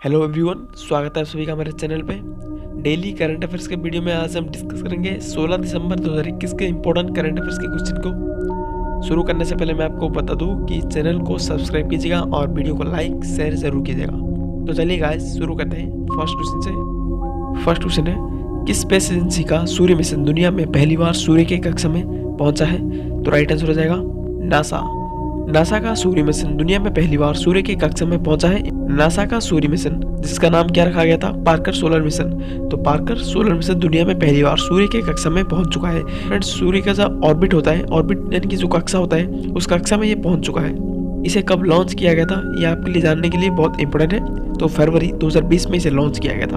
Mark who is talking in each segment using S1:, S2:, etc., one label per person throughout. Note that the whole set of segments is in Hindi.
S1: हेलो एवरीवन, स्वागत है आप सभी का हमारे चैनल पे। डेली करंट अफेयर्स के वीडियो में आज हम डिस्कस करेंगे 16 दिसंबर 2021 के इंपॉर्टेंट करंट अफेयर्स के क्वेश्चन को। शुरू करने से पहले मैं आपको बता दूं कि चैनल को सब्सक्राइब कीजिएगा और वीडियो को लाइक शेयर जरूर कीजिएगा। तो चलिए गाइस शुरू करते हैं फर्स्ट क्वेश्चन से। फर्स्ट क्वेश्चन है, किस स्पेस एजेंसी का सूर्य मिशन दुनिया में पहली बार सूर्य के कक्षा में पहुंचा है? तो राइट आंसर हो जाएगा नासा। नासा का सूर्य मिशन दुनिया में पहली बार सूर्य के कक्षा में पहुंचा है। नासा का सूर्य मिशन, जिसका नाम क्या रखा गया था? Parker solar mission. तो पार्कर सोलर मिशन दुनिया में पहली बार सूर्य के कक्षा में पहुंच चुका है। फ्रेंड्स, सूर्य का जो ऑर्बिट होता है, ऑर्बिट यानी कि जो कक्षा होता है, उस कक्षा में ये पहुंच चुका है। इसे कब लॉन्च किया गया था, ये आपके लिए जानने के लिए बहुत इंपॉर्टेंट है। तो फरवरी 2020 में इसे लॉन्च किया गया था।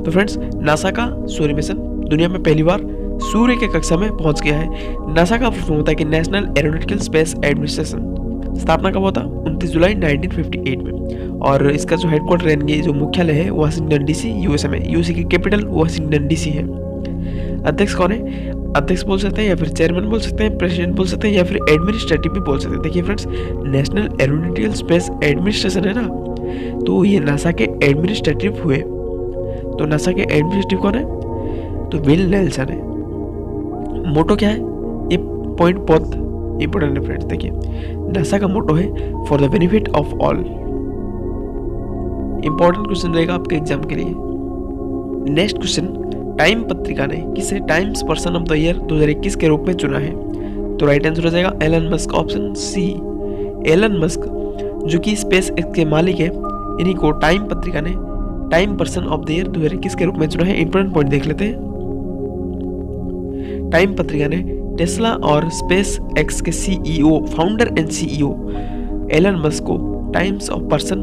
S1: तो फ्रेंड्स, नासा का सूर्य मिशन दुनिया में पहली बार सूर्य के कक्षा में पहुंच गया है। नासा का फुल होता है कि नेशनल एरोनॉटिकल स्पेस एडमिनिस्ट्रेशन। स्थापना कब होता? 29 जुलाई 1958 में। और इसका जो हेडक्वार्टर यानी जो मुख्यालय है वाशिंगटन डीसी यूएसए में। यूएसए की कैपिटल वाशिंगटन डीसी है। अध्यक्ष कौन है? अध्यक्ष बोल सकते हैं या फिर चेयरमैन बोल सकते हैं, प्रेसिडेंट बोल सकते हैं या फिर एडमिनिस्ट्रेटिव भी बोल सकते हैं। देखिए friends, national aeronautical space administration है ना, तो ये नासा के एडमिनिस्ट्रेटिव हुए। तो नासा के एडमिनिस्ट्रेटिव कौन है? तो विल नेल्सन है। मोटो क्या है? ये पॉइंट बहुत इंपोर्टेंट है फ्रेंड्स। देखिए, नासा का मोटो है for the benefit of all. Important question रहेगा आपके एग्जाम के लिए। नेक्स्ट क्वेश्चन, टाइम पत्रिका ने किसे times person of the year 2021 के रूप में चुना है? तो राइट आंसर हो जाएगा Elon Musk, option C. Elon Musk जो कि स्पेस एक्स के मालिक है, इन्हीं को टाइम पत्रिका ने time person of the year 2021 के रूप में चुना है। इंपॉर्टेंट पॉइंट देख लेते हैं। टाइम पत्रिका ने टेस्ला और स्पेस एक्स के CEO, founder and CEO Elon Musk को Times of person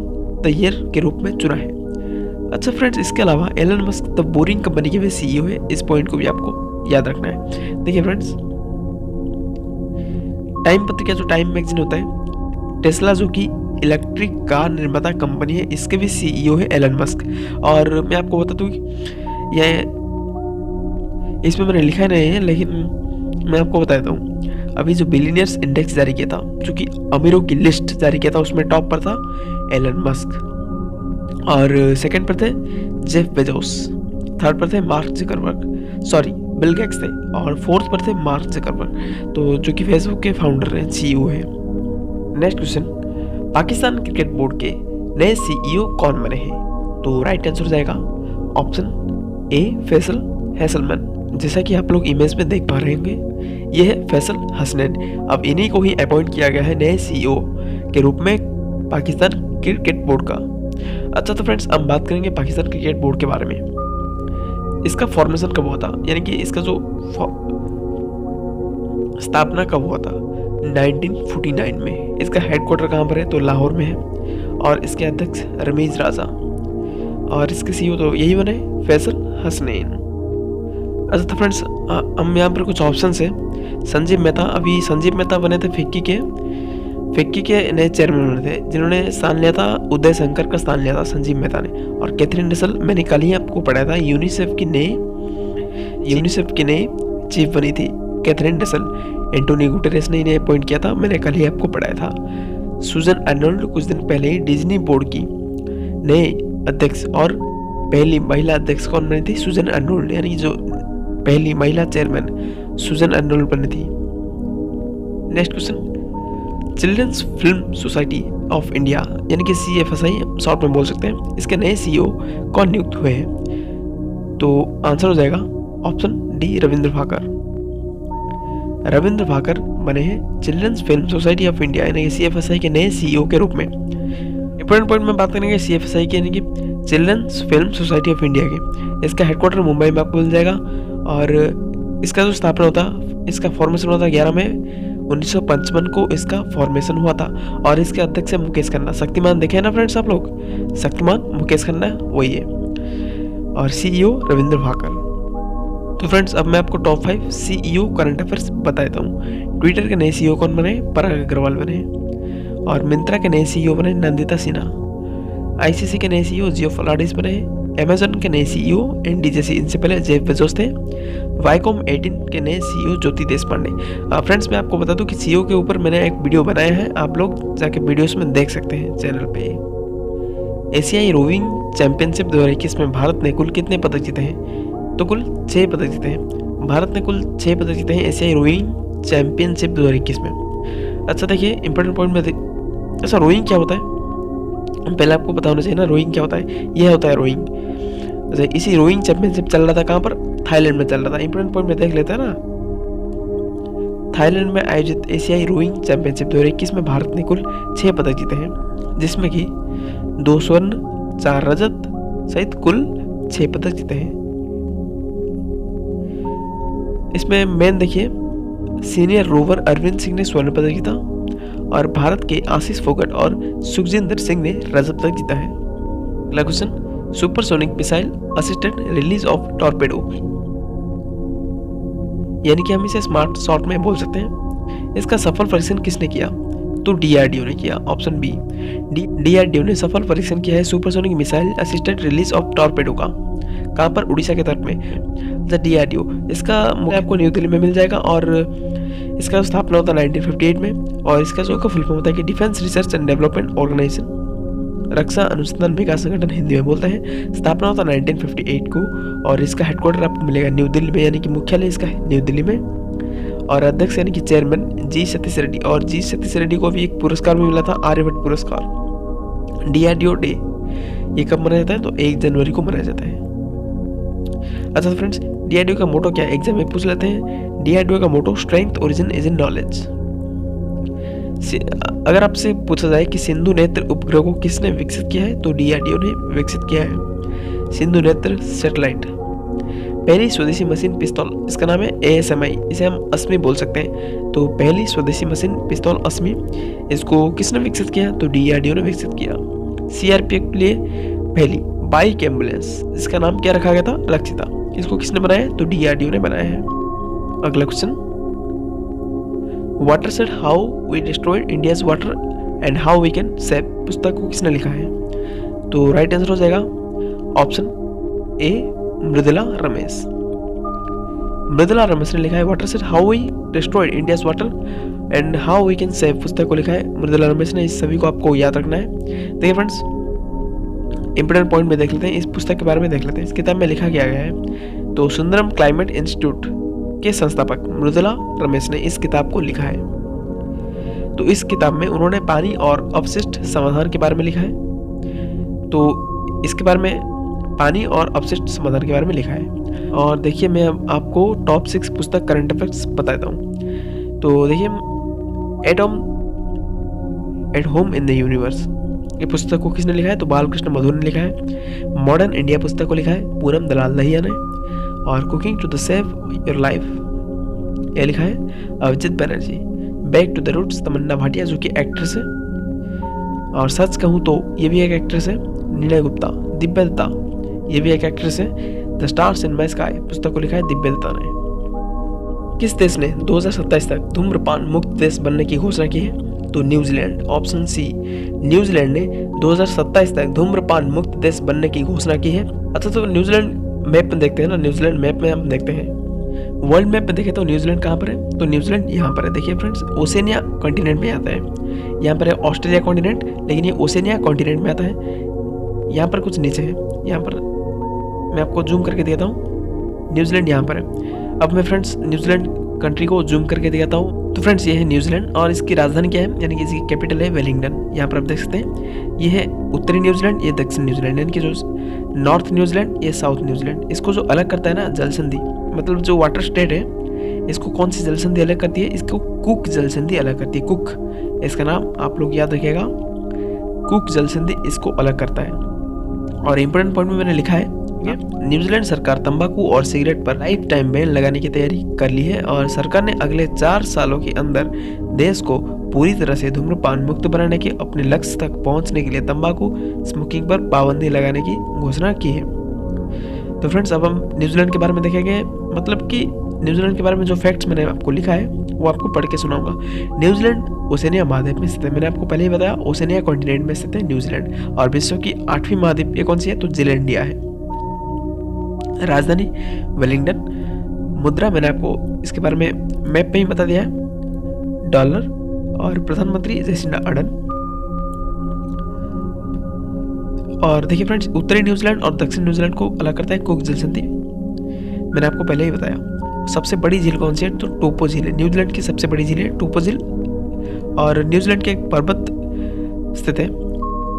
S1: the year के रूप में चुना है। अच्छा फ्रेंड्स, इसके अलावा Elon Musk the boring company के भी सीईओ है। इस पॉइंट को भी आपको याद रखना है। देखिए फ्रेंड्स, टाइम पत्रिका जो टाइम मैगजीन होता है, टेस्ला जो कि इलेक्ट्रिक कार निर्माता कंपनी है, इसके भी सीईओ है एलन मस्क। और मैं आपको बता दूं कि यह इसमें मैंने लिखा नहीं है, लेकिन मैं आपको बता देता हूँ। अभी जो बिलियनियर्स इंडेक्स जारी किया था, जो कि अमीरों की लिस्ट जारी किया था, उसमें टॉप पर था एलन मस्क, और सेकंड पर थे जेफ बेजोस, थर्ड पर थे mark Zuckerberg, sorry Bill Gates थे, और फोर्थ पर थे मार्क जकरबर्ग, तो जो कि फेसबुक के फाउंडर हैं, सीईओ हैं। Next question, Pakistan cricket board के नए सीईओ कौन बने हैं? तो राइट आंसर हो जाएगा ऑप्शन ए फैसल हैसलमैन। जैसा कि आप लोग इमेज में देख पा रहे होंगे, यह है फैसल हसनैन। अब इन्हीं को ही अपॉइंट किया गया है नए सीईओ के रूप में पाकिस्तान क्रिकेट बोर्ड का। अच्छा, तो फ्रेंड्स, हम बात करेंगे पाकिस्तान क्रिकेट बोर्ड के बारे में। इसका फॉर्मेशन कब हुआ था, यानी कि इसका जो स्थापना कब हुआ था? 1949 में। इसका हेडक्वार्टर कहाँ पर है? तो लाहौर में है। और इसके अध्यक्ष रमीज राजा, और इसके सीईओ तो यही बने, फैसल हसनैन। अच्छा तो फ्रेंड्स, हम यहाँ पर कुछ ऑप्शंस है। संजीव मेहता, अभी संजीव मेहता बने थे फिक्की के नए चेयरमैन बने थे, जिन्होंने स्थान लिया था उदय शंकर का स्थान लिया था संजीव मेहता ने। और कैथरीन डसल, मैंने कल ही आपको पढ़ाया था, यूनिसेफ की नई चीफ बनी थी कैथरीन डसल। एंटोनियो गुटेरेस ने इन्हें अपॉइंट किया था, मैंने कल ही आपको पढ़ाया था। सुजन अर्नोल्ड कुछ दिन पहले ही डिज्नी बोर्ड की नए अध्यक्ष और पहली महिला अध्यक्ष कौन बनी थी? सुजन अर्नोल्ड, यानी जो पहली महिला चेयरमैन सुजन अर्नोल्ड बनी थी। Next question, children's film society of India यानी कि CFSI शॉर्ट में बोल सकते हैं, इसके नए सीईओ कौन नियुक्त हुए हैं? तो आंसर हो जाएगा ऑप्शन डी रविंद्र भाकर। रविंद्र भाकर बने हैं children's film society of India यानी कि CFSI के नए सीईओ के रूप में। इंपॉर्टेंट पॉइंट में बात करेंगे CFSI के यानी कि children's film society of India के। इसका हेडक्वार्टर मुंबई में आपको मिल जाएगा। और इसका जो स्थापना होता, इसका फॉर्मेशन हुआ था 11 मई 1955 को इसका फॉर्मेशन हुआ था। और इसके अध्यक्ष है मुकेश खन्ना। शक्तिमान देखे ना फ्रेंड्स आप लोग? शक्तिमान मुकेश खन्ना वही है, और सीईओ रविंद्र भाकर। तो फ्रेंड्स, अब मैं आपको टॉप 5 सीईओ करंट अफेयर्स बता देता हूँ। ट्विटर के नए सीईओ कौन बने? पराग अग्रवाल बने। और मिंत्रा के नए सीईओ बने नंदिता सिन्हा। ICC के नए सीईओ जियो फलाडिस बने। अमेजन के नए सीईओ NDJC, इनसे पहले जेफ बेजोस थे। वाईकॉम 18 के नए सीईओ ज्योति देशपांडे। फ्रेंड्स, मैं आपको बता दूं कि सीईओ के ऊपर मैंने एक वीडियो बनाया है, आप लोग जाके वीडियोस में देख सकते हैं चैनल पे। एशियाई रोइंग चैंपियनशिप 2021 में भारत ने कुल कितने पदक जीते हैं? तो कुल 6 पदक जीते हैं। भारत ने कुल 6 पदक जीते हैं एशियाई रोइंग चैंपियनशिप 2021 में। अच्छा देखिए इंपॉर्टेंट पॉइंट में अच्छा रोइंग क्या होता है पहले आपको पता होना चाहिए ना, रोइंग क्या होता है। यह होता है रोइंग। अच्छा इसी रोइंग चैंपियनशिप चल रहा था कहाँ पर? थाईलैंड में चल रहा था। इंपॉर्टेंट पॉइंट में देख लेते हैं ना, थाईलैंड में आयोजित एशियाई रोइंग चैंपियनशिप 2021 में भारत ने कुल 6 पदक जीते हैं, जिसमें कि 2 स्वर्ण 4 रजत सहित कुल 6 पदक जीते हैं। इसमें मेन देखिए सीनियर रोवर अरविंद सिंह ने स्वर्ण पदक जीता और भारत के आशीष फोगट और सुखजिंदर सिंह ने रजत पदक जीता है। अगला question, supersonic missile assisted release of torpedo, यानी कि हम इसे स्मार्ट शॉट में बोल सकते हैं। इसका सफल परीक्षण किसने किया? तो डीआरडीओ ने किया। ऑप्शन बी, डीआरडीओ ने सफल परीक्षण किया है supersonic missile assisted release of torpedo का। कहाँ पर? उड़ीसा के तट में। अच्छा डीआरडीओ, इसका मुख्य आपको न्यू दिल्ली में मिल जाएगा और इसका स्थापना होता है 1958 में और इसका जो फुल फॉर्म होता है कि defence research and development organisation, रक्षा अनुसंधान विकास संगठन हिंदी में बोलते हैं। स्थापना होता है 1958 को और इसका हेडक्वार्टर आपको मिलेगा न्यू दिल्ली में, यानी कि मुख्यालय इसका है न्यू दिल्ली में। और अध्यक्ष यानी कि चेयरमैन जी सतीश रेड्डी, और जी सतीश रेड्डी को भी एक पुरस्कार भी मिला था, आर्यभट्ट पुरस्कार। डीआरडीओ डे ये कब मनाया जाता है? तो 1 जनवरी को मनाया जाता है। अच्छा तो फ्रेंड्स डीआरडीओ का मोटो क्या है? एग्जाम में पूछ लेते हैं। डीआरडीओ का motto strength origin is in knowledge. अगर आपसे पूछा जाए कि सिंधु नेत्र उपग्रह को किसने विकसित किया है, तो डीआरडीओ ने विकसित किया है सिंधु नेत्र सैटेलाइट। पहली स्वदेशी मशीन पिस्तौल, इसका नाम है एएसएमआई, इसे हम अस्मी बोल सकते हैं। तो पहली स्वदेशी मशीन पिस्तौल अस्मी, इसको किसने विकसित किया? तो डीआरडीओ ने विकसित किया। सीआरपीएफ के लिए पहली बाइक एम्बुलेंस, इसका नाम क्या रखा गया था? रक्षिता। इसको किसने बनाया? तो डीआरडीओ ने बनाया है। अगला question, watershed how we destroyed India's water and how we can save, पुस्तक को किसने लिखा है? तो राइट आंसर हो जाएगा ऑप्शन ए, मृदुला रमेश। मृदुला रमेश ने लिखा है watershed how we destroyed India's water and how we can save, पुस्तक को लिखा है मृदुला रमेश ने। इस सभी को आपको याद रखना है। देखिए फ्रेंड्स इंपोर्टेंट पॉइंट में देख लेते हैं, इस पुस्तक के बारे में देख लेते हैं। इस किताब में लिखा गया है तो सुंदरम क्लाइमेट इंस्टीट्यूट के संस्थापक मृदुला रमेश ने इस किताब को लिखा है। तो इस किताब में उन्होंने पानी और अपशिष्ट समाधान के बारे में लिखा है। तो इसके बारे में पानी और अपशिष्ट समाधान के बारे में लिखा है। और देखिए मैं अब आपको टॉप 6 पुस्तक करंट अफेयर्स बताता हूँ। तो देखिए at home in the universe, ये पुस्तक को किसने लिखा है? तो बालकृष्ण मधुर ने लिखा है। मॉडर्न इंडिया पुस्तक को लिखा है पूनम दलाल दहिया ने। और cooking to the save your life ये लिखा है Abhijit Banerjee. Back to the roots Tamannaah Bhatia जो कि एक्ट्रेस है। और सच कहूँ तो ये भी एक एक्ट्रेस है। नीना गुप्ता। दिव्या दत्ता ये भी एक एक्ट्रेस है। The stars in my sky पुस्तक को लिखा है दिव्या दत्ता ने। किस देश ने 2027 तक धूम्रपान मुक्त देश बनने की घोषणा की है? तो न्यूजीलैंड। ऑप्शन सी, न्यूजीलैंड ने 2027 तक धूम्रपान मुक्त देश बनने की घोषणा की है। अच्छा तो न्यूजीलैंड मैप में देखते हैं ना, न्यूजीलैंड मैप में हम देखते हैं, वर्ल्ड मैप में देखें तो न्यूजीलैंड कहाँ पर है? तो न्यूजीलैंड यहाँ पर है। देखिए फ्रेंड्स ओसेनिया कॉन्टिनेंट में आता है। यहाँ पर है ऑस्ट्रेलिया कॉन्टिनेंट, लेकिन ये ओसेनिया कॉन्टिनेंट में आता है। यहाँ पर कुछ नीचे है, यहाँ पर मैं आपको जूम करके देता हूँ, न्यूजीलैंड यहाँ पर है। अब मैं फ्रेंड्स न्यूजीलैंड कंट्री को जूम करके दिखाता हूँ। तो फ्रेंड्स ये है न्यूजीलैंड और इसकी राजधानी क्या है, यानी कि इसकी कैपिटल है वेलिंगटन। यहाँ पर आप देख सकते हैं ये है उत्तरी न्यूजीलैंड, ये दक्षिण न्यूजीलैंड, यानी कि जो नॉर्थ न्यूजीलैंड ये साउथ न्यूजीलैंड। इसको जो अलग करता है ना जल संधि, मतलब जो वाटर स्टेट है इसको कौन सी जल संधि अलग करती है? इसको कुक जल संधि अलग करती है। कुक इसका नाम आप लोग याद रखिएगा, कुक जल संधि इसको अलग करता है। और इम्पोर्टेंट पॉइंट में मैंने लिखा है न्यूजीलैंड सरकार तंबाकू और सिगरेट पर लाइफ टाइम बैन लगाने की तैयारी कर ली है और सरकार ने अगले 4 सालों के अंदर देश को पूरी तरह से धूम्रपान मुक्त बनाने के अपने लक्ष्य तक पहुंचने के लिए तंबाकू स्मोकिंग पर पाबंदी लगाने की घोषणा की है। तो फ्रेंड्स अब हम न्यूजीलैंड के बारे में देखेंगे, मतलब कि न्यूजीलैंड के बारे में जो फैक्ट्स मैंने आपको लिखा है वो आपको पढ़ के सुनाऊंगा। न्यूजीलैंड ओसेनिया महाद्वीप में स्थित है, मैंने आपको पहले ही बताया ओसेनिया कॉन्टिनेंट में स्थित है न्यूजीलैंड। और विश्व की 8वीं महाद्वीप ये कौन सी है? तो जीलैंडिया है। राजधानी वेलिंगटन। मुद्रा मैंने आपको इसके बारे में मैप में ही बता दिया है, डॉलर। और प्रधानमंत्री जेसिंडा अर्डन। और देखिए फ्रेंड्स, उत्तरी न्यूजीलैंड और दक्षिण न्यूजीलैंड को अलग करता है कुक जल संधि। मैंने आपको पहले ही बताया। सबसे बड़ी झील कौन सी है? तो टोपो झील है। न्यूजीलैंड की सबसे बड़ी झील है टोपो झील। और न्यूजीलैंड के एक पर्वत स्थित है,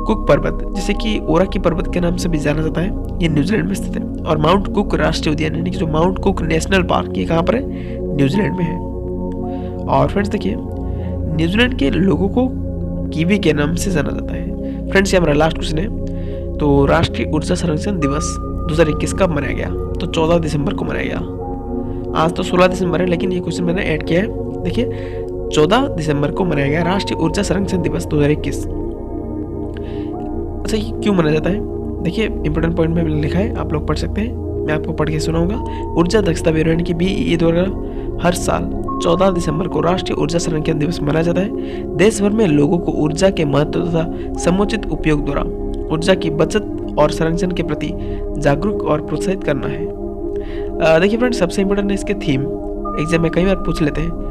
S1: कुक पर्वत, जिसे कि ओराकी पर्वत के नाम से भी जाना जाता है। ये न्यूजीलैंड में स्थित है। और माउंट कुक राष्ट्रीय उद्यान यानी कि जो माउंट कुक नेशनल पार्क, ये कहाँ पर है? न्यूजीलैंड में है। और फ्रेंड्स देखिए, न्यूजीलैंड के लोगों को कीवी के नाम से जाना जाता है। फ्रेंड्स ये हमारा लास्ट क्वेश्चन है। तो राष्ट्रीय ऊर्जा संरक्षण दिवस 2021 कब मनाया गया? तो 14 दिसंबर को मनाया गया। आज तो 16 दिसंबर है, लेकिन ये क्वेश्चन मैंने ऐड किया है। देखिए 14 दिसंबर को मनाया गया राष्ट्रीय ऊर्जा संरक्षण दिवस 2021। अच्छा, ये क्यों मनाया जाता है? देखिए इंपोर्टेंट पॉइंट में लिखा है, आप लोग पढ़ सकते हैं, मैं आपको पढ़ के सुनाऊंगा। ऊर्जा दक्षता ब्यूरो यानी कि BEE द्वारा हर साल 14 दिसंबर को राष्ट्रीय ऊर्जा संरक्षण दिवस मनाया जाता है। देश भर में लोगों को ऊर्जा के महत्व तथा समुचित उपयोग द्वारा ऊर्जा की बचत और संरक्षण के प्रति जागरूक और प्रोत्साहित करना है। देखिए फ्रेंड्स, सबसे इम्पोर्टेंट है इसके थीम। एग्जाम में कई बार पूछ लेते हैं।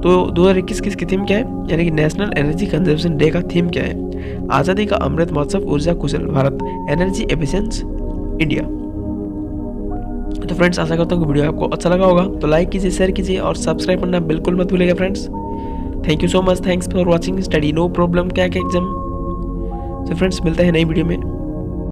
S1: तो 2021 की इसकी थीम क्या है? यानी कि नेशनल एनर्जी कंजर्वेशन डे का थीम क्या है? आज़ादी का अमृत महोत्सव, ऊर्जा कुशल भारत, एनर्जी एफिशिएंस इंडिया। तो फ्रेंड्स आशा करता हूँ कि वीडियो आपको अच्छा लगा होगा। तो लाइक कीजिए, शेयर कीजिए और सब्सक्राइब करना बिल्कुल मत भूलिएगा friends. Thank you so much, thanks for watching study no problem क्या एग्जाम। तो फ्रेंड्स मिलते हैं नई वीडियो में।